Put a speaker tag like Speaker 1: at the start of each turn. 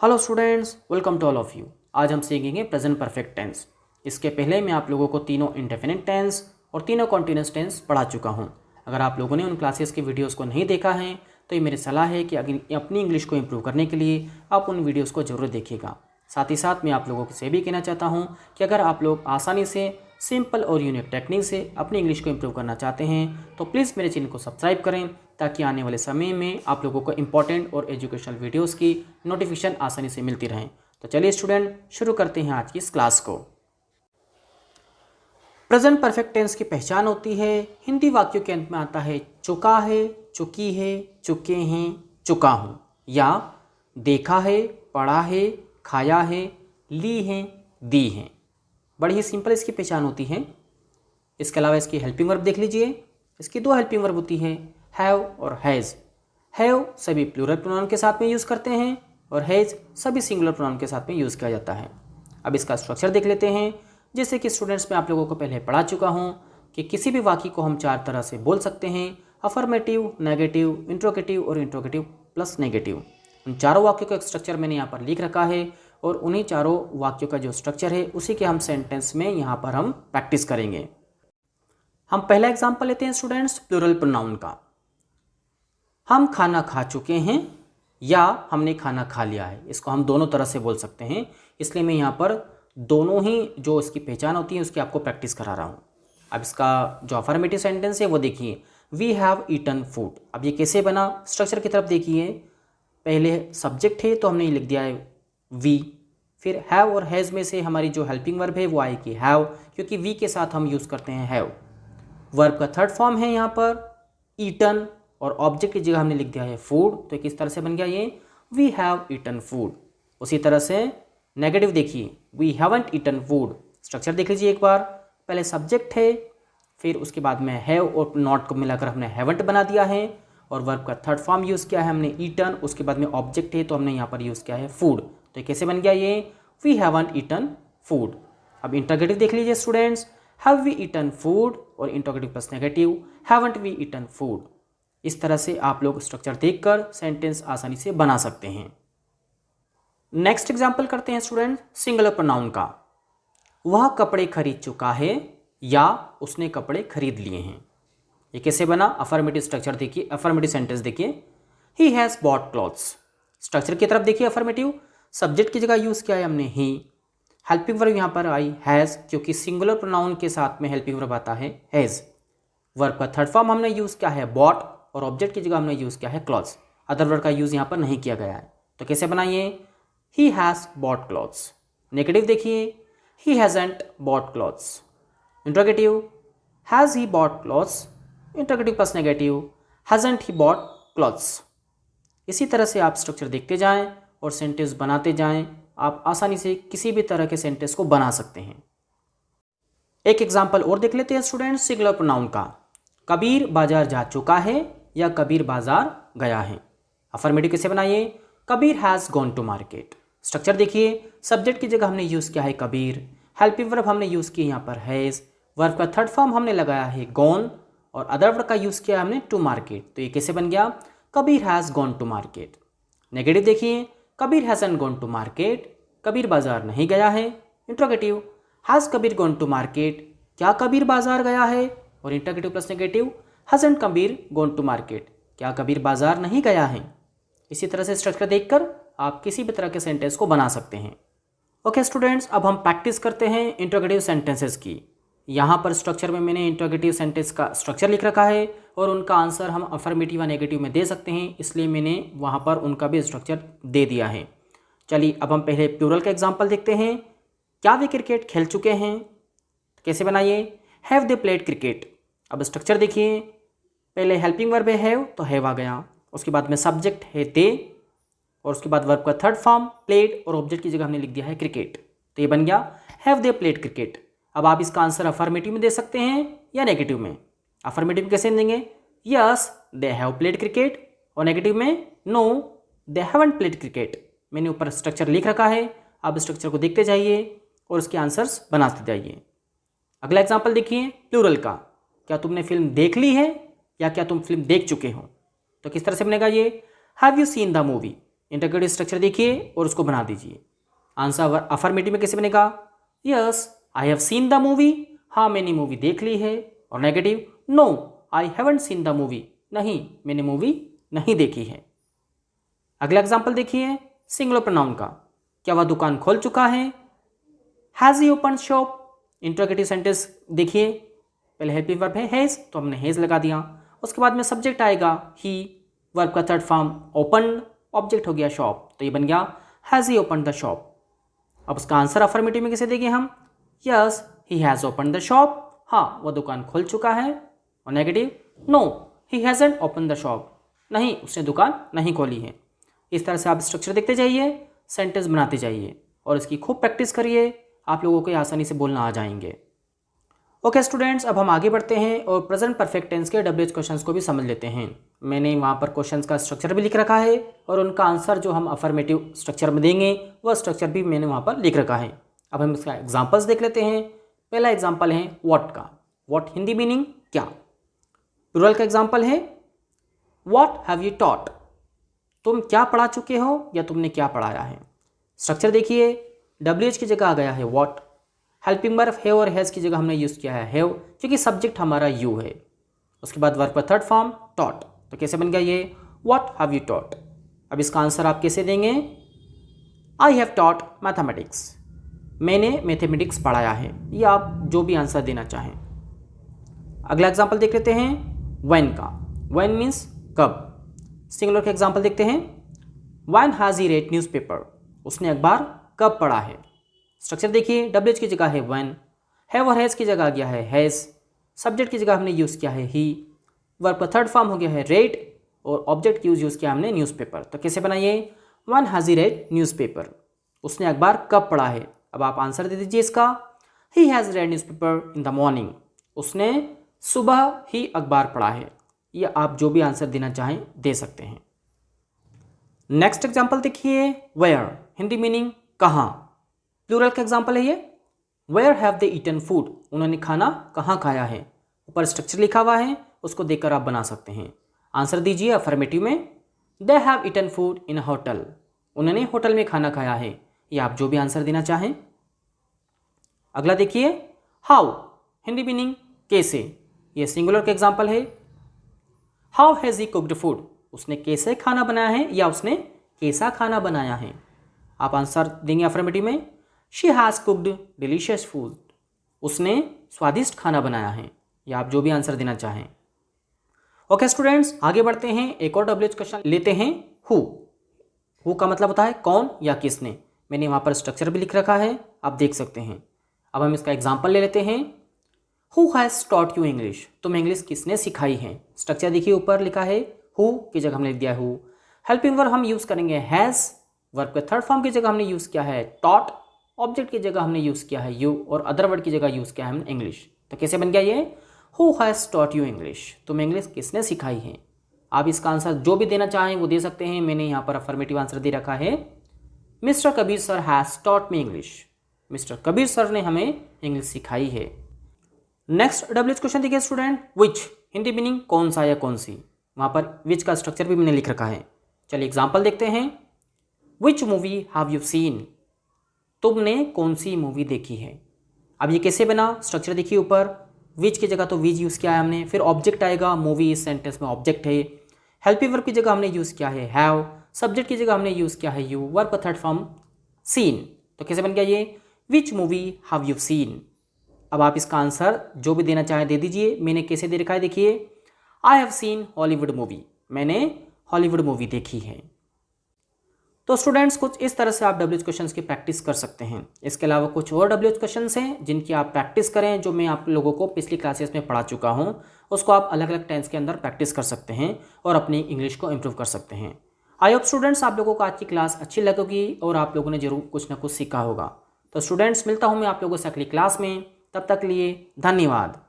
Speaker 1: Hello students, welcome to all of you. आज हम सीखेंगे प्रेजेंट परफेक्ट टेंस। इसके पहले मैं आप लोगों को तीनों इंडेफिनिट टेंस और तीनों कॉन्टिन्यूअस टेंस पढ़ा चुका हूं। अगर आप लोगों ने उन क्लासेस की वीडियोस को नहीं देखा है तो ये मेरी सलाह है कि अगर अपनी इंग्लिश को इम्प्रूव करने के लिए आप उन वीडियोस को जरूर देखिएगा। साथ ही साथ मैं आप लोगों से भी कहना चाहता हूँ कि अगर आप लोग आसानी से सिंपल और यूनिक टेक्निक से अपनी इंग्लिश को इम्प्रूव करना चाहते हैं तो प्लीज़ मेरे चैनल को सब्सक्राइब करें, ताकि आने वाले समय में आप लोगों को इंपॉर्टेंट और एजुकेशनल वीडियोस की नोटिफिकेशन आसानी से मिलती रहें। तो चलिए स्टूडेंट, शुरू करते हैं आज की इस क्लास को। प्रेजेंट परफेक्ट टेंस की पहचान होती है, हिंदी वाक्यों के अंत में आता है चुका है, चुकी है, चुके हैं, चुका हूँ, या देखा है, पढ़ा है, खाया है, ली है, दी है। बड़ी ही सिंपल इसकी पहचान होती है। इसके अलावा इसकी हेल्पिंग वर्ब देख लीजिए। इसकी दो हेल्पिंग वर्ब होती है, हैव और हैज़। हैव सभी प्लूरल प्रोनाउन के साथ में यूज़ करते हैं और हैज़ सभी सिंगुलर प्रोनाउन के साथ में यूज़ किया जाता है। अब इसका स्ट्रक्चर देख लेते हैं। जैसे कि स्टूडेंट्स मैं आप लोगों को पहले पढ़ा चुका हूँ कि किसी भी वाक्य को हम चार तरह से बोल सकते हैं, अफर्मेटिव, नेगेटिव, इंट्रोगेटिव और इंट्रोगेटिव प्लस नेगेटिव। उन चारों वाक्यों का स्ट्रक्चर मैंने यहाँ पर लिख रखा है और उन्हीं चारों वाक्यों का जो स्ट्रक्चर है उसी के हम सेंटेंस में यहाँ पर हम प्रैक्टिस करेंगे। हम पहला एग्जाम्पल लेते हैं स्टूडेंट्स, प्लूरल प्रोनाउन का। हम खाना खा चुके हैं या हमने खाना खा लिया है। इसको हम दोनों तरह से बोल सकते हैं, इसलिए मैं यहाँ पर दोनों ही जो इसकी पहचान होती है उसकी आपको प्रैक्टिस करा रहा हूँ। अब इसका जो अफर्मेटिव सेंटेंस है वो देखिए, वी हैव ईटन फूड। अब ये कैसे बना, स्ट्रक्चर की तरफ देखिए। पहले सब्जेक्ट है तो हमने लिख दिया है वी, फिर हैव और हैज़ में से हमारी जो हेल्पिंग वर्ब है वो आएगी हैव, क्योंकि वी के साथ हम यूज़ करते हैं हैव। वर्ब का थर्ड फॉर्म है यहाँ पर ईटन और ऑब्जेक्ट की जगह हमने लिख दिया है फूड। तो किस तरह से बन गया ये, वी हैव ईटन फूड। उसी तरह से नेगेटिव देखिए, we haven't eaten food. Structure देख लीजिए एक बार। पहले सब्जेक्ट है, फिर उसके बाद में हैव और नॉट को मिलाकर हमने हैवंट बना दिया है और वर्ब का थर्ड फॉर्म यूज़ किया है हमने ईटन। उसके बाद में ऑब्जेक्ट है तो हमने यहाँ पर यूज़ किया है फूड। तो ये कैसे बन गया ये, वी हैवंट ईटन फूड। अब इंटरोगेटिव देख लीजिए students, have we eaten food और interrogative plus negative, haven't we eaten food. इस तरह से आप लोग स्ट्रक्चर देखकर सेंटेंस आसानी से बना सकते हैं। नेक्स्ट एग्जाम्पल करते हैं स्टूडेंट, सिंगुलर प्रोनाउन का। वह कपड़े खरीद चुका है या उसने कपड़े खरीद लिए हैं। ये कैसे बना, अफर्मेटिव स्ट्रक्चर देखिए, अफर्मेटिव सेंटेंस देखिए, ही हैज़ बॉट क्लॉथ्स। स्ट्रक्चर की तरफ देखिए, अफर्मेटिव सब्जेक्ट की जगह यूज़ किया है हमने ही। हेल्पिंग वर्ब यहाँ पर आई हैज़, क्योंकि सिंगुलर प्रोनाउन के साथ में हेल्पिंग वर्ब आता है हैज़। वर्ब का थर्ड फॉर्म हमने यूज़ किया है बॉट और ऑब्जेक्ट की जगह हमने यूज़ किया है क्लॉथ्स। अदर वर्ड का यूज़ यहाँ पर नहीं किया गया है। तो कैसे बनाइए, he has bought clothes. Negative देखिए, he hasn't bought clothes. Interrogative, has he bought clothes. Interrogative plus negative, hasn't he bought clothes. इसी तरह से आप स्ट्रक्चर देखते जाएं और सेंटेंस बनाते जाएं। आप आसानी से किसी भी तरह के सेंटेंस को बना सकते हैं। एक एग्जाम्पल और देख लेते हैं स्टूडेंट्स, सिंगुलर प्रोनाउन का। कबीर बाजार जा चुका है या कबीर बाजार गया है। अफर्मेटिव कैसे बनाइए, Kabir has gone to market. Structure देखिए, सब्जेक्ट की जगह हमने यूज़ किया है कबीर, हेल्पिंग वर्ब हमने यूज़ किया यहाँ पर हैज़, वर्ब का थर्ड फॉर्म हमने लगाया है गॉन और अदर वर्ड का यूज़ किया हमने टू मार्केट। तो ये कैसे बन गया, Kabir has gone to market. Negative देखिए, Kabir hasn't gone to market, Kabir बाजार नहीं गया है। Interrogative, has Kabir gone to market, क्या कबीर बाजार गया है। और interrogative plus negative, hasn't Kabir gone to market, क्या कबीर बाजार नहीं गया है। इसी तरह से स्ट्रक्चर देखकर आप किसी भी तरह के सेंटेंस को बना सकते हैं। ओके स्टूडेंट्स, अब हम प्रैक्टिस करते हैं इंट्रोगेटिव सेंटेंसेस की। यहाँ पर स्ट्रक्चर में मैंने इंट्रोगेटिव सेंटेंस का स्ट्रक्चर लिख रखा है और उनका आंसर हम अफर्मेटिव या नेगेटिव में दे सकते हैं, इसलिए मैंने वहाँ पर उनका भी स्ट्रक्चर दे दिया है। चलिए अब हम पहले प्लूरल का एग्जाम्पल देखते हैं। क्या वे क्रिकेट खेल चुके हैं। कैसे बनाइए, हैव दे प्लेड क्रिकेट। अब स्ट्रक्चर देखिए, पहले हेल्पिंग वर्ब है हैव तो हैव आ गया, उसके बाद में सब्जेक्ट है दे और उसके बाद वर्ब का थर्ड फॉर्म प्लेड और ऑब्जेक्ट की जगह हमने लिख दिया है क्रिकेट। तो ये बन गया हैव दे प्लेड क्रिकेट। अब आप इसका आंसर अफर्मेटिव में दे सकते हैं या नेगेटिव में। अफर्मेटिव कैसे देंगे, yes they have played cricket, और नेगेटिव में no they haven't played cricket. मैंने ऊपर स्ट्रक्चर लिख रखा है, आप स्ट्रक्चर को देखते जाइए और उसके आंसर्स बनाते जाइए। अगला एग्जाम्पल देखिए प्लूरल का। क्या तुमने फिल्म देख ली है या क्या तुम फिल्म देख चुके हो। तो किस तरह से बनेगा ये, have you seen the movie. Interrogative structure देखिए और उसको बना दीजिए। आंसर अफर्मेटिव में कैसे बनेगा? Yes I have seen the movie, हाँ मैंने मूवी देख ली है। और negative, no I haven't seen the movie, नहीं मैंने मूवी नहीं देखी है। अगला एग्जाम्पल देखिए सिंगुलर प्रोनाउन का। क्या वह दुकान खोल चुका है? Has he open shop. Interrogative sentence देखिए, पहले हेल्पिंग वर्ब है हैज़, तो हमने हैज़ लगा दिया। उसके बाद में सब्जेक्ट आएगा ही, वर्ब का थर्ड फॉर्म ओपन, ऑब्जेक्ट हो गया शॉप, तो ये बन गया has he open the shop. अब उसका आंसर अफर्मेटिव में कैसे देंगे हम? Yes he has open the shop, हाँ वह दुकान खोल चुका है। और negative, no he hasn't open the shop, नहीं उसने दुकान नहीं खोली है। इस तरह से आप स्ट्रक्चर देखते जाइए, सेंटेंस बनाते जाइए और इसकी खूब प्रैक्टिस करिए, आप लोगों को आसानी से बोलना आ जाएंगे। ओके स्टूडेंट्स, अब हम आगे बढ़ते हैं और प्रेजेंट परफेक्ट टेंस के WH क्वेश्चंस को भी समझ लेते हैं। मैंने वहाँ पर क्वेश्चंस का स्ट्रक्चर भी लिख रखा है और उनका आंसर जो हम अफर्मेटिव स्ट्रक्चर में देंगे वह स्ट्रक्चर भी मैंने वहाँ पर लिख रखा है। अब हम इसका एग्जाम्पल्स देख लेते हैं। पहला एग्जाम्पल है व्हाट का। व्हाट हिंदी मीनिंग क्या। प्लूरल का एग्जाम्पल है व्हाट हैव यू टॉट, तुम क्या पढ़ा चुके हो या तुमने क्या पढ़ाया है। स्ट्रक्चर देखिए, WH की जगह आ गया है व्हाट, हेल्पिंग वर्ब हैव और हैज़ की जगह हमने यूज़ किया है हैव, क्योंकि सब्जेक्ट हमारा यू है। उसके बाद वर्ब का थर्ड फॉर्म टॉट, तो कैसे बन गया ये व्हाट हैव यू टॉट। अब इसका आंसर आप कैसे देंगे? आई हैव टॉट मैथमेटिक्स, मैंने मैथमेटिक्स पढ़ाया है, या आप जो भी आंसर देना चाहें। अगला एग्जाम्पल देख लेते हैं व्हेन का। व्हेन मीन्स कब। सिंगुलर का एग्जाम्पल देखते हैं when has he red newspaper, उसने अखबार कब पढ़ा है। स्ट्रक्चर देखिए, WH की जगह है व्हेन, हैव और हैज़ की जगह आ गया है हैज़, सब्जेक्ट की जगह हमने यूज़ किया है ही, वर्ब का थर्ड फॉर्म हो गया है रेड और ऑब्जेक्ट यूज़ किया हमने न्यूज़पेपर। तो कैसे बनाइए? When has he red newspaper, उसने अखबार कब पढ़ा है। अब आप आंसर दे दीजिए इसका, he has red newspaper in the morning, उसने सुबह ही अखबार पढ़ा है, या आप जो भी आंसर देना चाहें दे सकते हैं। नेक्स्ट एग्जाम्पल देखिए वेयर हिंदी मीनिंग कहाँ। प्लूरल का एग्जाम्पल है ये where have they eaten food, उन्होंने खाना कहाँ खाया है। ऊपर स्ट्रक्चर लिखा हुआ है, उसको देखकर आप बना सकते हैं। आंसर दीजिए अफर्मेटिव में, they have eaten food in a hotel, उन्होंने होटल में खाना खाया है, या आप जो भी आंसर देना चाहें। अगला देखिए हाउ हिंदी मीनिंग कैसे। ये सिंगुलर का एग्जाम्पल है how has he cooked food, उसने कैसे खाना बनाया है या उसने कैसा खाना बनाया है। आप आंसर देंगे अफर्मेटिव में, she has cooked delicious food, उसने स्वादिष्ट खाना बनाया है, या आप जो भी आंसर देना चाहें। ओके स्टूडेंट्स, आगे बढ़ते हैं। एक और WH क्वेश्चन लेते हैं हु। हु का मतलब होता है कौन या किसने। मैंने वहाँ पर स्ट्रक्चर भी लिख रखा है, आप देख सकते हैं। अब हम इसका एग्जाम्पल ले लेते हैं। Who has taught you English, तुम्हें इंग्लिश किसने सिखाई है। स्ट्रक्चर देखिए, ऊपर लिखा है हु की जगह हमने लिख दिया हु। हेल्पिंग वर्ब हम यूज़ करेंगे हैज़, वर्ब के थर्ड फॉर्म की जगह हमने यूज़ किया है टॉट, ऑब्जेक्ट की जगह हमने यूज़ किया है यू, और अदर वर्ड की जगह यूज़ किया है हमने इंग्लिश। तो कैसे बन गया ये who has taught you English, तुम्हें इंग्लिश किसने सिखाई है। आप इसका आंसर जो भी देना चाहें वो दे सकते हैं। मैंने यहाँ पर अफर्मेटिव आंसर दे रखा है, mister Kabir sir has taught me English, mister Kabir sir ने हमें इंग्लिश सिखाई है। नेक्स्ट WH क्वेश्चन देखिए स्टूडेंट, विच हिंदी मीनिंग कौन सा या कौन सी। वहाँ पर विच का स्ट्रक्चर भी मैंने लिख रखा है। चलिए एग्जाम्पल देखते हैं। Which movie have you seen, तुमने कौन सी मूवी देखी है। अब ये कैसे बना, स्ट्रक्चर देखिए ऊपर, विच की जगह तो विच यूज़ किया है हमने, फिर ऑब्जेक्ट आएगा, मूवी इस सेंटेंस में ऑब्जेक्ट है। हेल्पिंग वर्ब की जगह हमने यूज़ किया है हैव, सब्जेक्ट की जगह हमने यूज़ किया है यू, वर्ब का थर्ड फॉर्म सीन। तो कैसे बन गया ये which movie have you seen. अब आप इसका आंसर जो भी देना चाहें दे दीजिए। मैंने कैसे दे रखा है देखिए, आई हैव सीन हॉलीवुड मूवी, मैंने हॉलीवुड मूवी देखी है। तो स्टूडेंट्स कुछ इस तरह से आप WH क्वेश्चंस की प्रैक्टिस कर सकते हैं। इसके अलावा कुछ और WH क्वेश्चंस हैं जिनकी आप प्रैक्टिस करें, जो मैं आप लोगों को पिछली क्लासेस में पढ़ा चुका हूं, उसको आप अलग अलग टेंस के अंदर प्रैक्टिस कर सकते हैं और अपनी इंग्लिश को इम्प्रूव कर सकते हैं। आई होप स्टूडेंट्स आप लोगों को आज की क्लास अच्छी लगेगी और आप लोगों ने जरूर कुछ ना कुछ सीखा होगा। तो स्टूडेंट्स मिलता हूँ मैं आप लोगों से अगली क्लास में, तब तक लिए धन्यवाद।